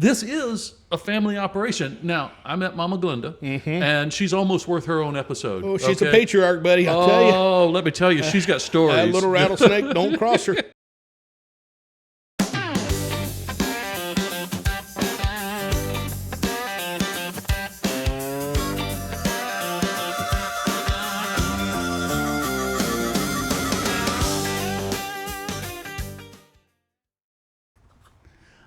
this is a family operation. Now, I met Mama Glenda, and she's almost worth her own episode. Oh, she's a patriarch, buddy, I'll tell you. Oh, let me tell you, she's got stories. That little rattlesnake, don't cross her.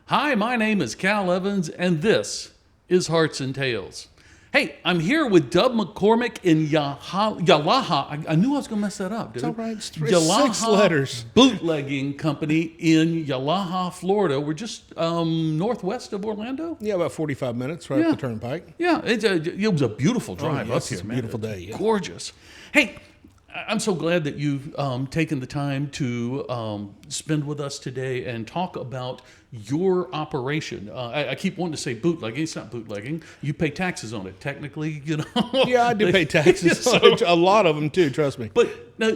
Hi, my name is Cal Evans, and this is Hearts and Tales. Hey, I'm here with Doug McCormack in Yalaha. I knew I was going to mess that up, dude. It's all right. It's Yalaha 6 letters. Bootlegging Company in Yalaha, Florida. We're just northwest of Orlando. Yeah, about 45 minutes right up the turnpike. Yeah, it was a beautiful drive up yes, here, it's a man. beautiful day, yeah. Gorgeous. Hey, I'm so glad that you've taken the time to spend with us today and talk about your operation. I keep wanting to say bootlegging. It's not bootlegging. You pay taxes on it, technically, you know. Yeah, I do pay taxes. A lot of them, too, trust me. But now,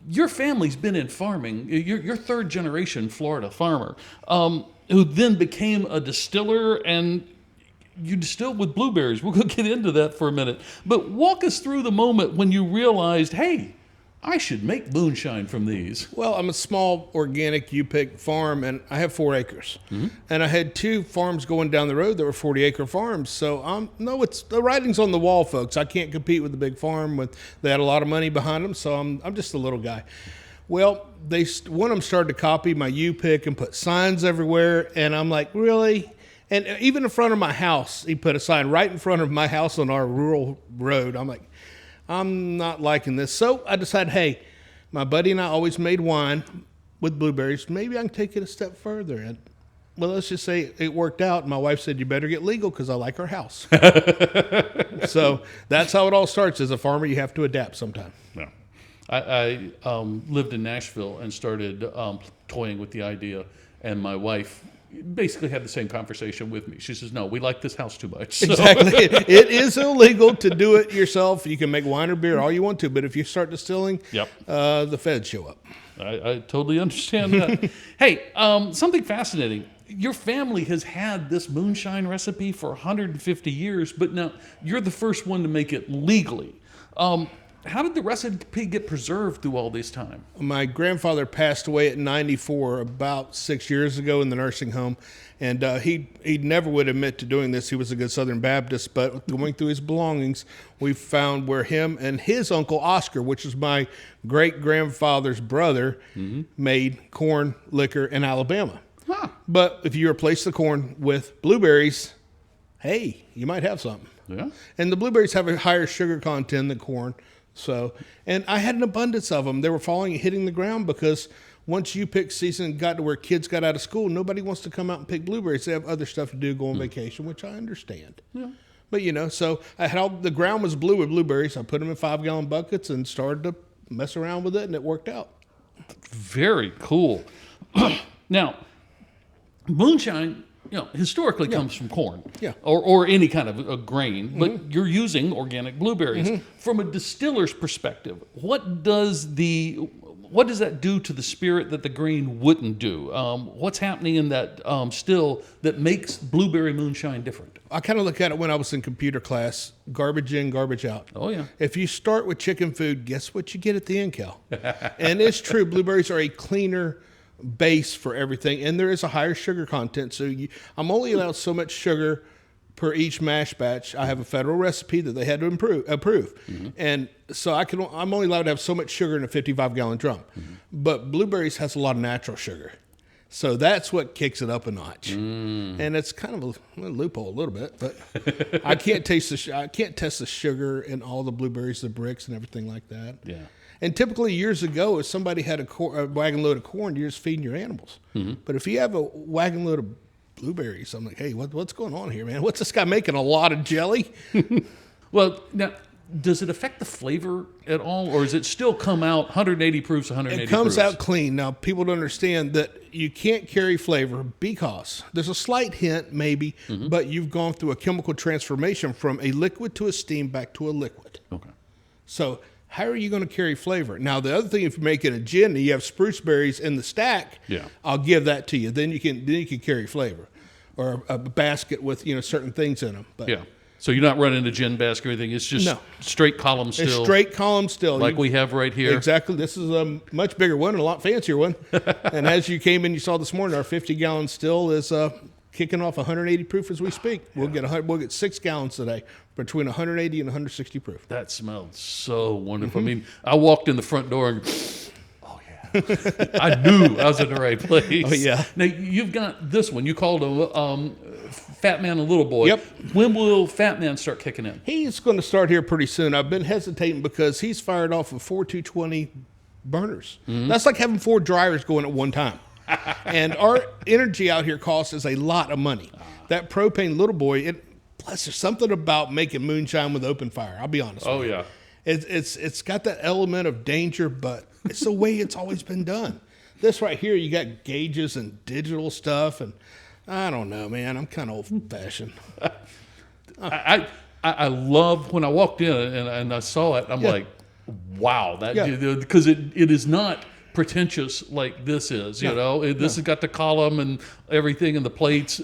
your family's been in farming. You're third generation Florida farmer who then became a distiller, and you distilled with blueberries. We're going to get into that for a minute. But walk us through the moment when you realized, hey, I should make moonshine from these. Well, I'm a small organic U-pick farm, and I have 4 acres. And I had 2 farms going down the road that were 40-acre farms. So, no, it's the writing's on the wall, folks. I can't compete with the big farm. They had a lot of money behind them, so I'm just a little guy. Well, one of them started to copy my U-pick and put signs everywhere, and I'm like, really? And even in front of my house, he put a sign right in front of my house on our rural road. I'm like, I'm not liking this. So I decided, hey, my buddy and I always made wine with blueberries. Maybe I can take it a step further. And, well, let's just say it worked out. My wife said, you better get legal because I like our house. So that's how it all starts. As a farmer, you have to adapt sometime. Yeah. I lived in Nashville and started toying with the idea, and my wife basically had the same conversation with me. She says, no, we like this house too much. So. Exactly. It is illegal to do it yourself. You can make wine or beer all you want to, but if you start distilling, the feds show up. I totally understand that. Hey, something fascinating. Your family has had this moonshine recipe for 150 years, but now you're the first one to make it legally. How did the recipe get preserved through all this time? My grandfather passed away at 94 about 6 years ago in the nursing home, and he never would admit to doing this. He was a good Southern Baptist, but going through his belongings, we found where him and his uncle Oscar, which is my great-grandfather's brother, made corn liquor in Alabama. Huh. But if you replace the corn with blueberries, hey, you might have something. Yeah. And the blueberries have a higher sugar content than corn. So, and I had an abundance of them. They were hitting the ground because once U-pick season got to where kids got out of school, nobody wants to come out and pick blueberries. They have other stuff to do, go on vacation, which I understand. Yeah. But, so I had the ground was blue with blueberries. I put them in 5-gallon buckets and started to mess around with it, and it worked out. Very cool. Now, moonshine, historically comes from corn, or any kind of a grain, but you're using organic blueberries. From a distiller's perspective, what does that do to the spirit that the grain wouldn't do? What's happening in that still that makes blueberry moonshine different? I kind of look at it when I was in computer class, garbage in, garbage out. Oh, yeah. If you start with chicken food, guess what you get at the end, Cal? And it's true, blueberries are a cleaner base for everything, and there is a higher sugar content. So I'm only allowed so much sugar per each mash batch. I have a federal recipe that they had to approve, and so I'm only allowed to have so much sugar in a 55-gallon drum. But blueberries has a lot of natural sugar, so that's what kicks it up a notch. And it's kind of a loophole a little bit, but I can't test the sugar in all the blueberries, the bricks, and everything like that. Yeah. And typically years ago, if somebody had a wagon load of corn, you're just feeding your animals. But if you have a wagon load of blueberries, I'm like, hey, what's going on here, man? What's this guy making, a lot of jelly? Well, now, does it affect the flavor at all, or does it still come out 180 proofs, 180 It comes proofs? out clean. Now, people don't understand that you can't carry flavor because there's a slight hint, maybe, but you've gone through a chemical transformation from a liquid to a steam back to a liquid. Okay. So how are you going to carry flavor? Now, the other thing, if you're making a gin and you have spruce berries in the stack, I'll give that to you. Then you can carry flavor. or a basket with certain things in them. But Yeah. So you're not running a gin basket or anything. It's just straight column still. It's straight column still. Like we have right here. Exactly. This is a much bigger one and a lot fancier one. And as you came in, you saw this morning, our 50-gallon still is kicking off 180 proof as we speak. We'll get 6 gallons today, between 180 and 160 proof. That smelled so wonderful. I mean, I walked in the front door and, oh yeah, I knew I was in the right place. Oh yeah. Now you've got this one. You called a Fat Man and Little Boy. Yep. When will Fat Man start kicking in? He's going to start here pretty soon. I've been hesitating because he's fired off of 4 220 burners. That's like having 4 dryers going at one time. And our energy out here costs us a lot of money. That propane Little Boy, plus there's something about making moonshine with open fire. I'll be honest. Oh with you. yeah. It's got that element of danger, but it's the way it's always been done. This right here, you got gauges and digital stuff, and I don't know, man. I'm kind of old-fashioned. I love when I walked in and I saw it. I'm like, wow, because it is not pretentious like this is. This has got the column and everything and the plates.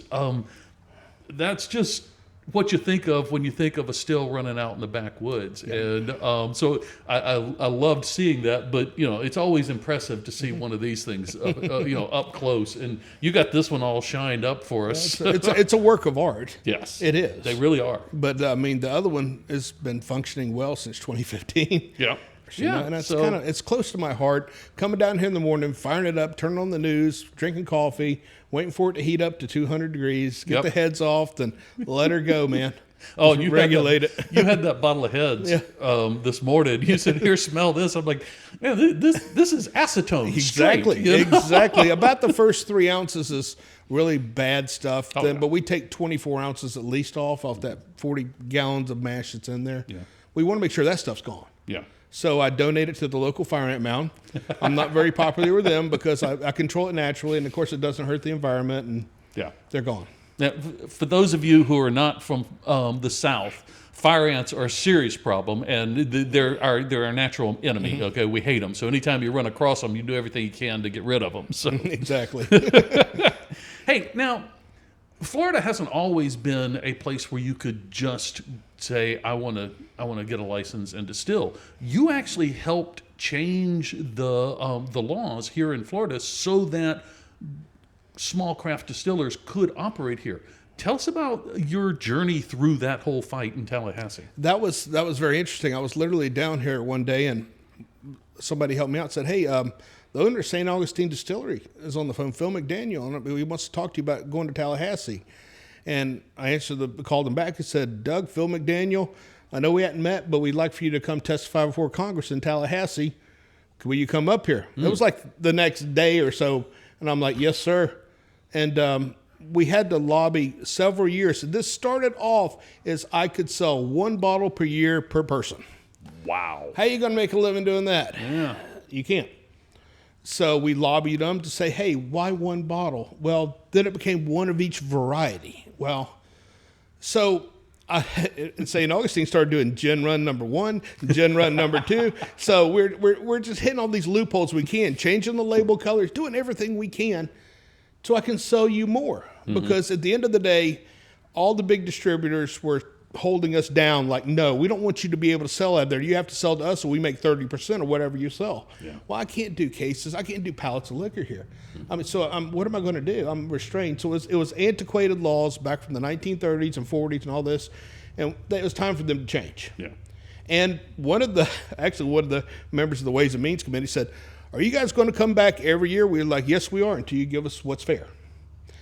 That's just what you think of when you think of a still running out in the backwoods. Yeah. And so I loved seeing that, but it's always impressive to see one of these things up close. And you got this one all shined up for us. It's a work of art. Yes, it is. They really are. But I mean, the other one has been functioning well since 2015. Yeah. And that's it's close to my heart. Coming down here in the morning, firing it up, turning on the news, drinking coffee, waiting for it to heat up to 200 degrees, get the heads off, then let her go, man. Oh, you regulate it. You had that bottle of heads this morning. You said, "Here, smell this." I'm like, "Man, this is acetone." Exactly, exactly. About the first 3 ounces is really bad stuff. But we take 24 ounces at least off that 40 gallons of mash that's in there. Yeah. We want to make sure that stuff's gone. Yeah. So I donate it to the local fire ant mound. I'm not very popular with them because I control it naturally, and of course it doesn't hurt the environment, and they're gone. Now, for those of you who are not from the South, fire ants are a serious problem, and they're our natural enemy. Okay, we hate them. So anytime you run across them, you do everything you can to get rid of them. So exactly. Hey, now Florida hasn't always been a place where you could just say, I want to get a license and distill. You actually helped change the laws here in Florida so that small craft distillers could operate here. Tell us about your journey through that whole fight in Tallahassee. That was very interesting. I was literally down here one day and somebody helped me out and said, hey, the owner of St. Augustine Distillery is on the phone, Phil McDaniel, and he wants to talk to you about going to Tallahassee. And I called him back and said, Doug, Phil McDaniel, I know we hadn't met, but we'd like for you to come testify before Congress in Tallahassee. Will you come up here? It was like the next day or so. And I'm like, yes, sir. And we had to lobby several years. And this started off as I could sell 1 bottle per year per person. Wow. How are you going to make a living doing that? Yeah. You can't. So we lobbied them to say, hey, why 1 bottle? Well, then it became 1 of each variety. Well, so St. Augustine started doing gin run number 1, gin run number 2. So we're just hitting all these loopholes we can, changing the label colors, doing everything we can so I can sell you more. Mm-hmm. Because at the end of the day, all the big distributors were holding us down like, no, we don't want you to be able to sell out there. You have to sell to us, so we make 30% of whatever you sell. Yeah. Well, I can't do cases. I can't do pallets of liquor here. Mm-hmm. I mean, so what am I going to do? I'm restrained. So it was antiquated laws back from the 1930s and 40s and all this, and it was time for them to change. Yeah. And one of the members of the Ways and Means Committee said, are you guys going to come back every year? We were like, yes, we are, until you give us what's fair.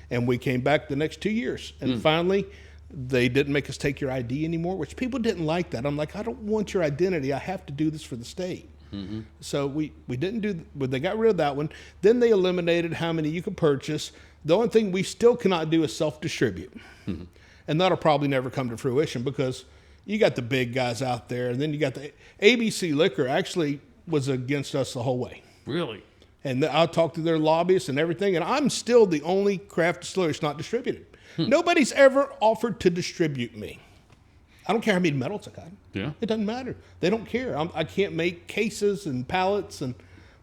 And we came back the next 2 years. And finally, they didn't make us take your ID anymore, which people didn't like that. I'm like, I don't want your identity. I have to do this for the state. Mm-hmm. So we didn't do, but they got rid of that one. Then they eliminated how many you could purchase. The only thing we still cannot do is self-distribute. Mm-hmm. And that'll probably never come to fruition because you got the big guys out there. And then you got the ABC Liquor actually was against us the whole way. Really? And I'll talk to their lobbyists and everything. And I'm still the only craft distillery that's not distributed. Nobody's ever offered to distribute me. I don't care how many medals I got. Yeah. It doesn't matter. They don't care. I can't make cases and pallets.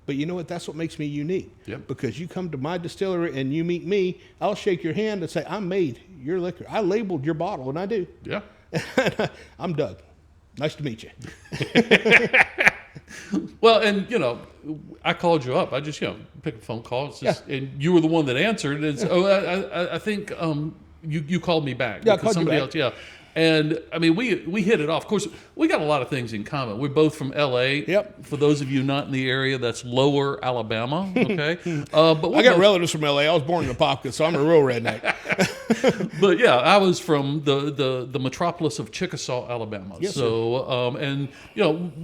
But you know what? That's what makes me unique. Yep. Because you come to my distillery and you meet me, I'll shake your hand and say, I'm made your liquor. I labeled your bottle, and I do. Yeah. I'm Doug. Nice to meet you. Well, and I called you up. I just pick a phone call. It's just, and you were the one that answered. And so, I think you called me back. Yeah, I called somebody you back. else. Yeah. And I mean, we hit it off. Of course, we got a lot of things in common. We're both from L.A. Yep. For those of you not in the area, that's Lower Alabama. Okay. But I got relatives from L.A. I was born in Apopka, so I'm a real redneck. But yeah, I was from the metropolis of Chickasaw, Alabama. Yes, so and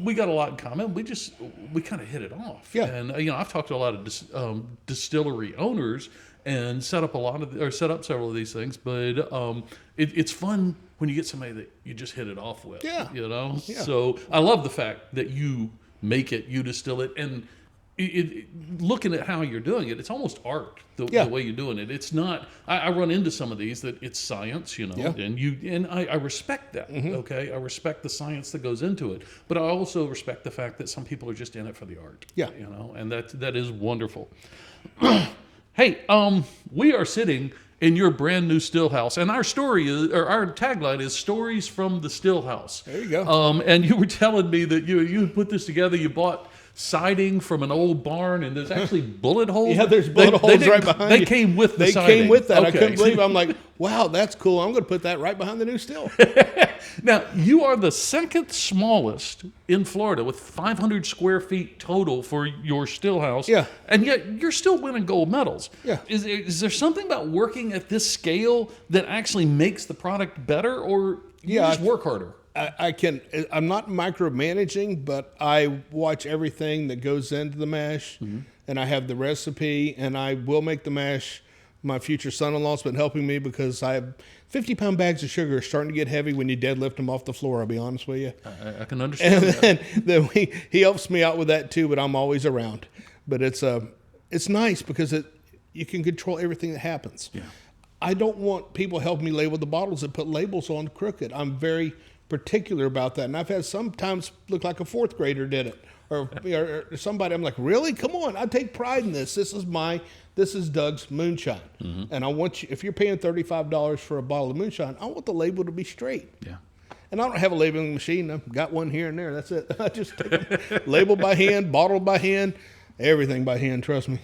we got a lot in common. We kind of hit it off. Yeah. And I've talked to a lot of distillery owners and set up several of these things. But it's fun when you get somebody that you just hit it off with. Yeah. Yeah. So I love the fact that you make it, you distill it, and looking at how you're doing it, it's almost art the way you're doing it. It's not. I run into some of these that it's science, and I respect that. Mm-hmm. Okay, I respect the science that goes into it, but I also respect the fact that some people are just in it for the art. Yeah, and that is wonderful. Hey, we are sitting in your brand new still house, and our tagline is "Stories from the Still House." There you go. And you were telling me that you put this together. You bought siding from an old barn, and there's actually bullet holes. Yeah, there's bullet holes right behind you. They came with the siding. They came with that. Okay. I couldn't believe it. I'm like, wow, that's cool. I'm going to put that right behind the new still. Now, you are the second smallest in Florida with 500 square feet total for your still house. Yeah. And yet you're still winning gold medals. Yeah. Is there something about working at this scale that actually makes the product better, or you just work harder? I'm not micromanaging, but I watch everything that goes into the mash, and I have the recipe, and I will make the mash. My future son-in-law's been helping me because I have 50-pound bags of sugar starting to get heavy when you deadlift them off the floor, I'll be honest with you. I can understand and then he helps me out with that too, but I'm always around. But it's nice because you can control everything that happens. Yeah. I don't want people helping me label the bottles that put labels on crooked. I'm very particular about that, and I've had sometimes look like a fourth grader did it, or somebody. I'm like, really? Come on! I take pride in this. This is Doug's Moonshine, and I want you. If you're paying $35 for a bottle of Moonshine, I want the label to be straight. Yeah. And I don't have a labeling machine. I've got one here and there. That's it. I just take them, label by hand, bottle by hand, everything by hand. Trust me.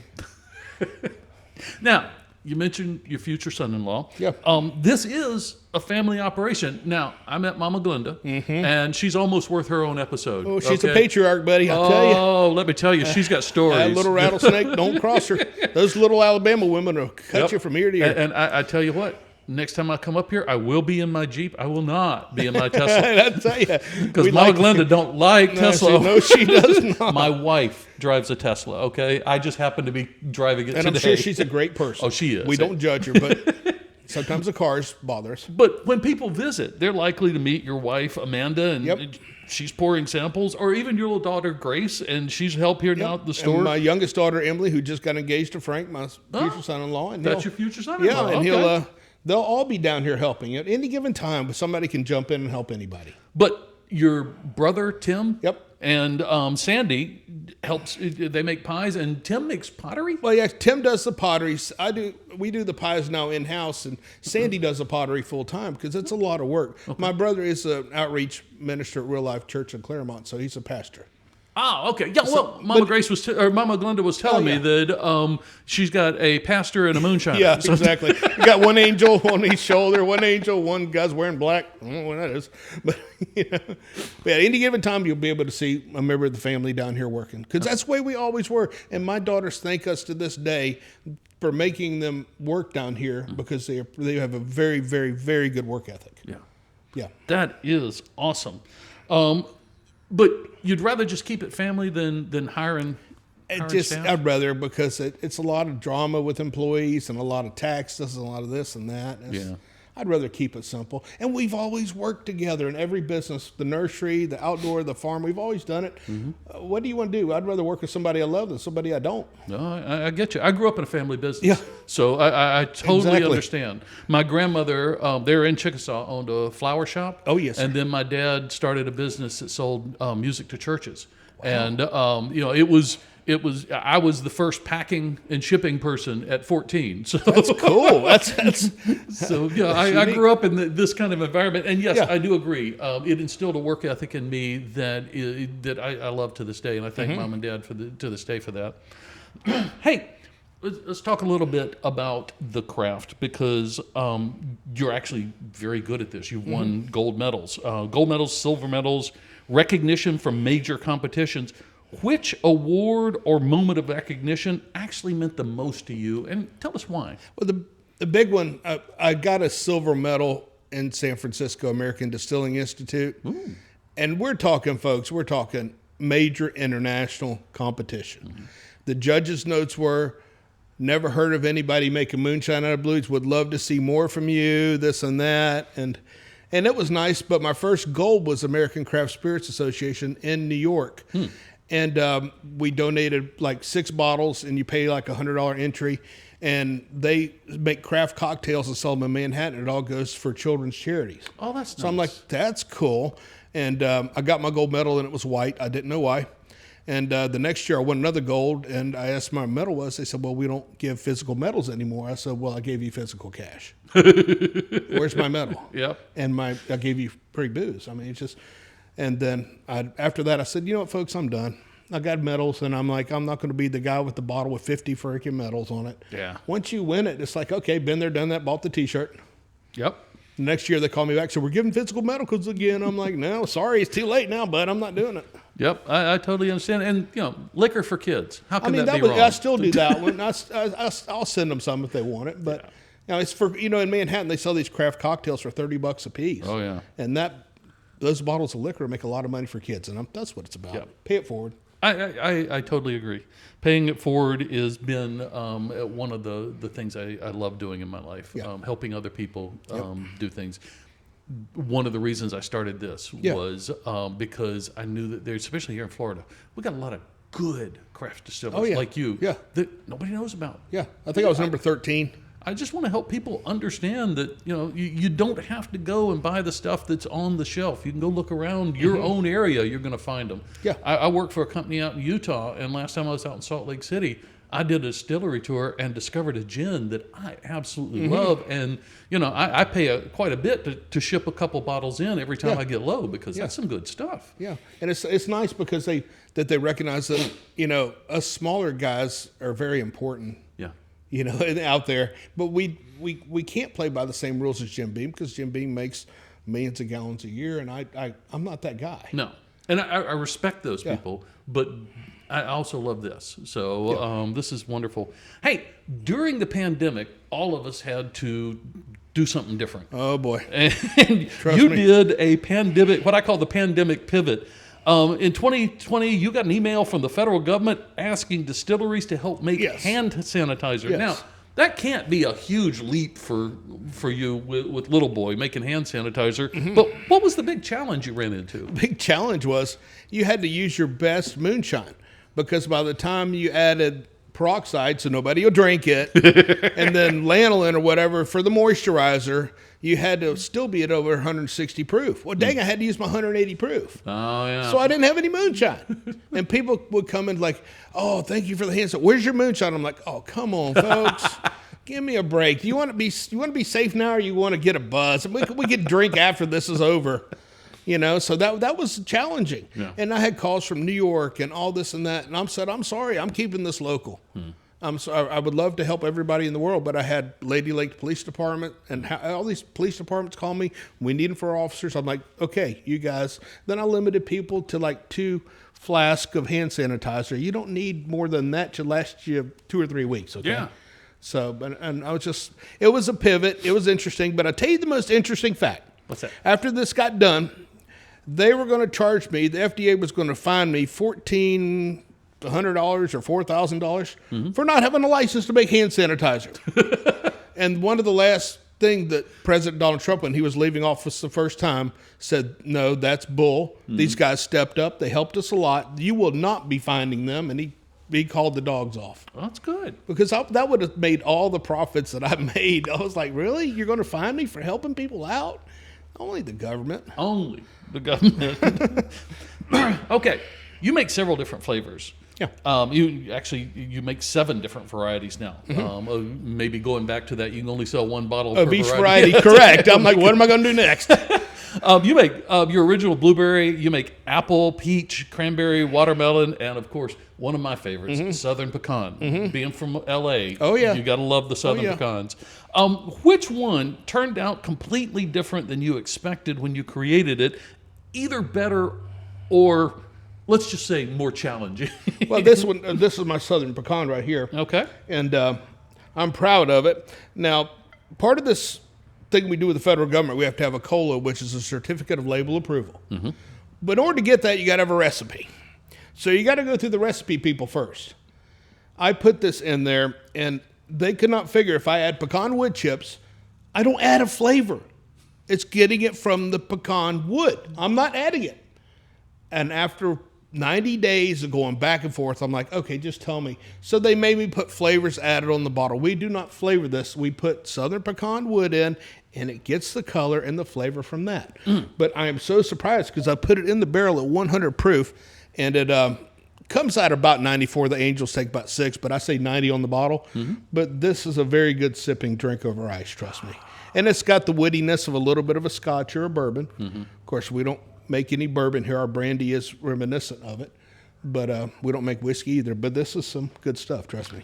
Now, you mentioned your future son-in-law. Yeah. This is a family operation. Now, I met Mama Glenda, and she's almost worth her own episode. Oh, she's a patriarch, buddy. I'll tell you. Oh, let me tell you, she's got stories. That little rattlesnake, don't cross her. Those little Alabama women will cut you from ear to ear. And I tell you what, next time I come up here, I will be in my Jeep. I will not be in my Tesla. I tell you, because Mama Glenda don't like Tesla. No, she does not. My wife drives a Tesla. Okay, I just happen to be driving it and today. I'm sure she's a great person. Oh, she is. We don't judge her, but sometimes the cars bother us. But when people visit, they're likely to meet your wife Amanda, and she's pouring samples, or even your little daughter Grace, and she's helping out the store. And my youngest daughter Emily, who just got engaged to Frank, my future son-in-law. And that's your future son-in-law. Yeah, and they'll all be down here helping at any given time, but somebody can jump in and help anybody. But your brother Tim, Yep, and Sandy helps. They make pies, and Tim makes pottery. Well, yeah, Tim does the pottery. We do the pies now in house, and Sandy does the pottery full time because it's a lot of work. Okay. My brother is an outreach minister at Real Life Church in Claremont, so he's a pastor. Oh, okay. Yeah, well, Mama Glenda was telling me that she's got a pastor and a moonshiner. Yeah, exactly. You got one angel on each shoulder, one guy's wearing black. I don't know what that is. But, but at any given time, you'll be able to see a member of the family down here working. Because that's the way we always were. And my daughters thank us to this day for making them work down here because they have a very, very, very good work ethic. Yeah. Yeah. That is awesome. But you'd rather just keep it family than hiring staff? I'd rather, because it's a lot of drama with employees and a lot of taxes and a lot of this and that. I'd rather keep it simple. And we've always worked together in every business, the nursery, the outdoor, the farm. We've always done it. What do you want to do? I'd rather work with somebody I love than somebody I don't. No, I get you. I grew up in a family business. Yeah. So I totally understand. My grandmother, they're in Chickasaw, owned a flower shop. Oh, yes. And then my dad started a business that sold music to churches. Wow. And, it I was the first packing and shipping person at 14. So That's cool. That's so yeah. I grew up in this kind of environment, and yes, I do agree. It instilled a work ethic in me that I love to this day, and I thank Mom and Dad to this day for that. Hey, let's talk a little bit about the craft, because you're actually very good at this. You've won gold medals, silver medals, recognition from major competitions. Which award or moment of recognition actually meant the most to you? And tell us why. Well, the big one, I got a silver medal in San Francisco American Distilling Institute. Ooh. And we're talking, folks, major international competition. The judges' notes were, never heard of anybody making moonshine out of blues, would love to see more from you, this and that. And it was nice, but my first gold was American Craft Spirits Association in New York. And we donated like 6 bottles, and you pay like $100 entry. And they make craft cocktails and sell them in Manhattan. It all goes for children's charities. Oh, that's nice. So I'm like, that's cool. And I got my gold medal, and it was white. I didn't know why. And the next year, I won another gold, and I asked my medal was. They said, well, we don't give physical medals anymore. I said, well, I gave you physical cash. Where's my medal? Yep. And I gave you free booze. I mean, it's just... And then after that, I said, you know what, folks, I'm done. I got medals, and I'm like, I'm not going to be the guy with the bottle with 50 freaking medals on it. Yeah. Once you win it, it's like, okay, been there, done that, bought the T-shirt. Yep. The next year, they call me back, so we're giving physical medals again. I'm like, no, sorry, it's too late now, bud. I'm not doing it. Yep, I totally understand. And, liquor for kids. How can that be wrong? I still do that one. I'll send them some if they want it. But, it's for, in Manhattan, they sell these craft cocktails for $30 a piece. Oh, yeah. And those bottles of liquor make a lot of money for kids, and that's what it's about. Yep. Pay it forward. I totally agree. Paying it forward has been one of the things I love doing in my life, helping other people do things. One of the reasons I started this was because I knew that there's, especially here in Florida, we got a lot of good craft distillers like you that nobody knows about. Yeah, I think I was number 13. I just want to help people understand that, you don't have to go and buy the stuff that's on the shelf. You can go look around your own area. You're going to find them. Yeah. I work for a company out in Utah, and last time I was out in Salt Lake City, I did a distillery tour and discovered a gin that I absolutely love. And, I pay quite a bit to ship a couple bottles in every time I get low, because that's some good stuff. Yeah. And it's nice because they recognize that, us smaller guys are very important. Yeah. Out there, but we can't play by the same rules as Jim Beam, because Jim Beam makes millions of gallons a year, and I'm not that guy. No, and I respect those people, but I also love this. So this is wonderful. Hey, during the pandemic, all of us had to do something different. Oh boy! And you did a pandemic, what I call the pandemic pivot. In 2020, you got an email from the federal government asking distilleries to help make hand sanitizer. Yes. Now, that can't be a huge leap for you with Little Boy making hand sanitizer. Mm-hmm. But what was the big challenge you ran into? The big challenge was you had to use your best moonshine, because by the time you added peroxide, so nobody will drink it, and then lanolin or whatever for the moisturizer, you had to still be at over 160 proof. Well, dang, I had to use my 180 proof. Oh, yeah. So I didn't have any moonshine. And people would come in like, oh, thank you for the hand sanitizer. Where's your moonshine? I'm like, oh, come on, folks. Give me a break. Do you want to be safe now, or you want to get a buzz? We could drink after this is over. So that was challenging. Yeah. And I had calls from New York and all this and that. And I said, I'm sorry, I'm keeping this local. I'm sorry, I would love to help everybody in the world, but I had Lady Lake Police Department, and all these police departments call me. We need them for our officers. I'm like, okay, you guys. Then I limited people to like 2 flasks of hand sanitizer. You don't need more than that to last you 2 or 3 weeks. Okay. Yeah. So, and I was it was a pivot. It was interesting, but I'll tell you the most interesting fact. What's that? After this got done, they were going to charge me, the FDA was going to fine me $1,400 or $4,000 for not having a license to make hand sanitizer. And one of the last thing that President Donald Trump, when he was leaving office the first time, said, no, that's bull. These guys stepped up. They helped us a lot. You will not be finding them. And he called the dogs off. Well, that's good. Because that would have made all the profits that I made. I was like, really? You're going to fine me for helping people out? Only the government. Only the government. Okay. You make several different flavors. You make 7 different varieties now. Maybe going back to that, you can only sell 1 bottle of per each variety. Correct. I'm like, what am I going to do next? You make your original blueberry. You make apple, peach, cranberry, watermelon, and of course, one of my favorites, southern pecan. Being from L.A., you got to love the southern pecans. Which one turned out completely different than you expected when you created it? Either better or, let's just say, more challenging. Well, this is my southern pecan right here. Okay. And I'm proud of it. Now, part of this thing we do with the federal government, we have to have a COLA, which is a certificate of label approval. But in order to get that, you got to have a recipe. So you got to go through the recipe people first. I put this in there, and they could not figure if I add pecan wood chips, I don't add a flavor. It's getting it from the pecan wood. I'm not adding it. And after 90 days of going back and forth, I'm like, okay, just tell me. So they made me put flavors added on the bottle. We do not flavor this. We put southern pecan wood in, and it gets the color and the flavor from that. But I am so surprised because I put it in the barrel at 100 proof, and it comes out about 94. The Angels take about 6, but I say 90 on the bottle. But this is a very good sipping drink over ice, trust me. And it's got the woodiness of a little bit of a scotch or a bourbon. Of course, we don't make any bourbon here. Our brandy is reminiscent of it, but we don't make whiskey either. But this is some good stuff, trust me.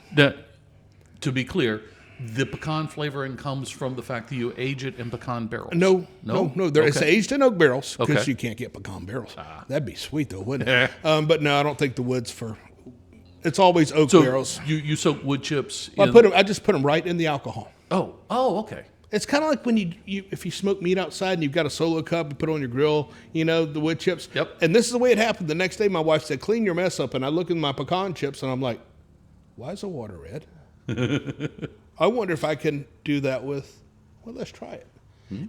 To be clear, the pecan flavoring comes from the fact that you age it in pecan barrels. No. It's aged in oak barrels because you can't get pecan barrels. That'd be sweet though, wouldn't it? But no, I don't think the wood's for. It's always oak barrels. You soak wood chips. I just put them right in the alcohol. Oh, okay. It's kind of like when if you smoke meat outside and you've got a solo cup, you put it on your grill, the wood chips. Yep. And this is the way it happened. The next day, my wife said, clean your mess up. And I look at my pecan chips and I'm like, why is the water red? I wonder if I can do that with, let's try it.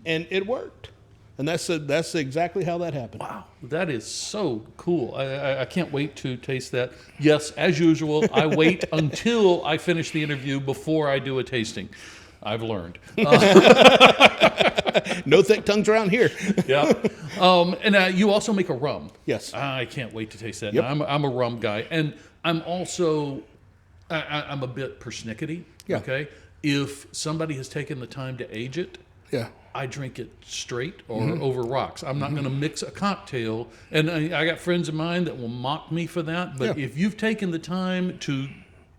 And it worked. And that's exactly how that happened. Wow, that is so cool. I can't wait to taste that. Yes, as usual, I wait until I finish the interview before I do a tasting. I've learned. No thick tongues around here. Yeah. And you also make a rum. Yes. I can't wait to taste that. Yep. I'm a rum guy. And I'm also, I'm a bit persnickety. Yeah. Okay. If somebody has taken the time to age it, I drink it straight or over rocks. I'm not going to mix a cocktail. And I got friends of mine that will mock me for that. But if you've taken the time to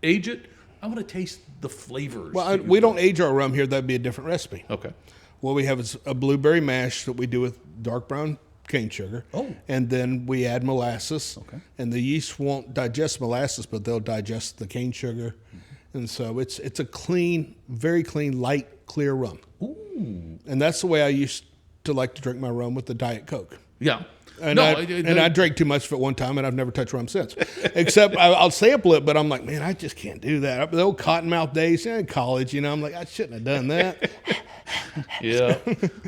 age it, I want to taste the flavors. Well, we don't age our rum here. That'd be a different recipe. Okay. What we have is a blueberry mash that we do with dark brown cane sugar. Oh. And then we add molasses. Okay. And the yeast won't digest molasses, but they'll digest the cane sugar. And so it's a clean, very clean, light, clear rum. Ooh. And that's the way I used to like to drink my rum, with the Diet Coke. Yeah. And I drank too much of it one time, and I've never touched rum since. Except I'll sample it, but I'm like, man, I just can't do that. The old cottonmouth days in college, I'm like, I shouldn't have done that. Yeah.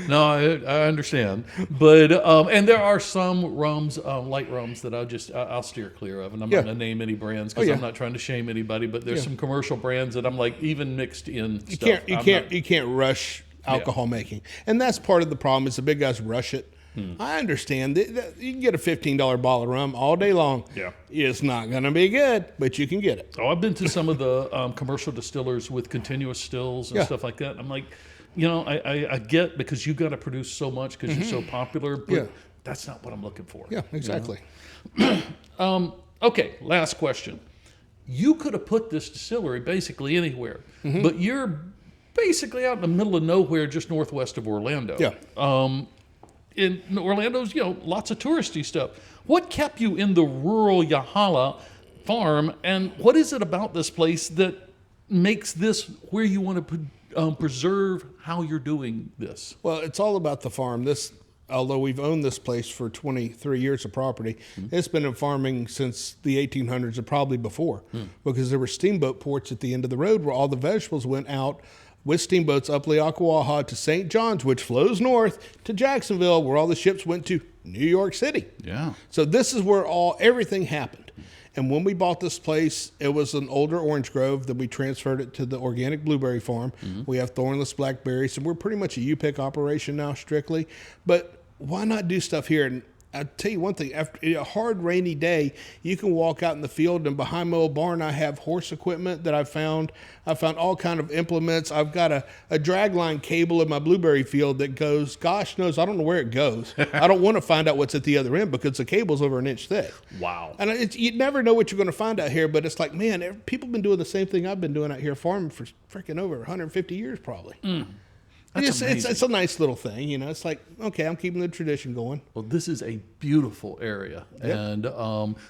No, I understand. But, and there are some rums, light rums, that I'll steer clear of. And I'm not going to name any brands because I'm not trying to shame anybody, but there's some commercial brands that I'm like, even mixed in stuff. You can't rush alcohol making. And that's part of the problem is the big guys rush it. I understand that you can get a $15 bottle of rum all day long. Yeah. It's not going to be good, but you can get it. Oh, I've been to some of the commercial distillers with continuous stills and stuff like that. I'm like, I get because you got to produce so much because you're so popular, but that's not what I'm looking for. Yeah, exactly. Okay, last question. You could have put this distillery basically anywhere, but you're basically out in the middle of nowhere, just northwest of Orlando. Yeah. In Orlando's, lots of touristy stuff. What kept you in the rural Yalaha farm, and what is it about this place that makes this where you want to preserve how you're doing this? Well, it's all about the farm. Although we've owned this place for 23 years of property, it's been in farming since the 1800s and probably before, because there were steamboat ports at the end of the road where all the vegetables went out with steamboats up Leakwaha to St. John's, which flows north to Jacksonville, where all the ships went to New York City. Yeah. So this is where everything happened. And when we bought this place, it was an older orange grove. Then we transferred it to the organic blueberry farm. We have thornless blackberries, and we're pretty much a U-pick operation now, strictly. But why not do stuff here? And I'll tell you one thing, after a hard rainy day, you can walk out in the field, and behind my old barn, I have horse equipment that I found. I found all kind of implements. I've got a dragline cable in my blueberry field that goes, gosh knows, I don't know where it goes. I don't want to find out what's at the other end because the cable's over an inch thick. Wow. And you never know what you're going to find out here, but it's like, man, people have been doing the same thing I've been doing out here farming for freaking over 150 years probably. It's a nice little thing, you know. It's like, okay, I'm keeping the tradition going. Well, this is a beautiful area, and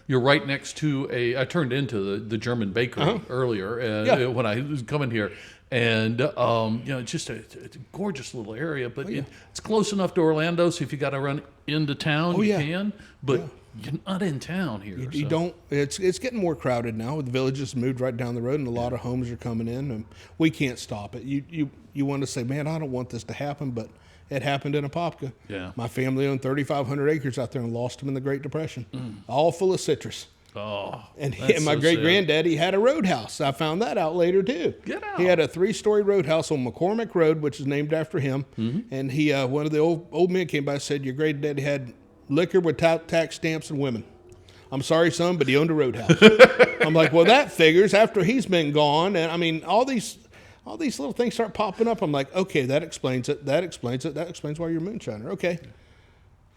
you're right next to I turned into the German bakery earlier when I was coming here, and it's just a gorgeous little area. But it's close enough to Orlando, so if you got to run into town, you can. But you're not in town here. You don't. It's getting more crowded now. The villages moved right down the road, and a lot of homes are coming in, and we can't stop it. You want to say, man, I don't want this to happen, but it happened in Apopka. Yeah. My family owned 3,500 acres out there and lost them in the Great Depression, all full of citrus. Oh, and my great-granddaddy had a roadhouse. I found that out later, too. Get out. He had a 3-story roadhouse on McCormack Road, which is named after him. And he, one of the old men came by and said, your great-daddy had liquor with tax stamps and women. I'm sorry, son, but he owned a roadhouse. I'm like, well, that figures after he's been gone. And, I mean, all these little things start popping up. I'm like, okay, that explains it. That explains it. That explains why you're a moonshiner. Okay.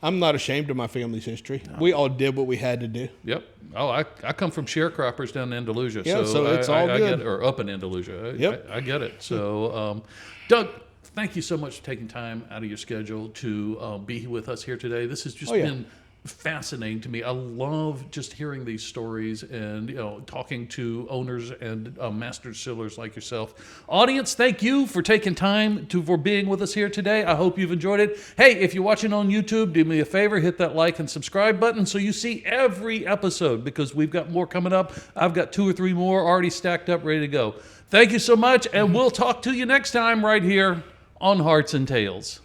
I'm not ashamed of my family's history. No. We all did what we had to do. Yep. Oh, I come from sharecroppers down in Andalusia. Yeah, so it's all good. I get it, or up in Andalusia. Yep. I get it. So, Doug, thank you so much for taking time out of your schedule to be with us here today. This has just been fascinating to me. I love just hearing these stories and talking to owners and master distillers like yourself. Audience, thank you for taking time for being with us here today. I hope you've enjoyed it. Hey, if you're watching on YouTube, do me a favor, hit that like and subscribe button so you see every episode, because we've got more coming up. I've got 2 or 3 more already stacked up, ready to go. Thank you so much, and we'll talk to you next time right here on Hearts and Tales.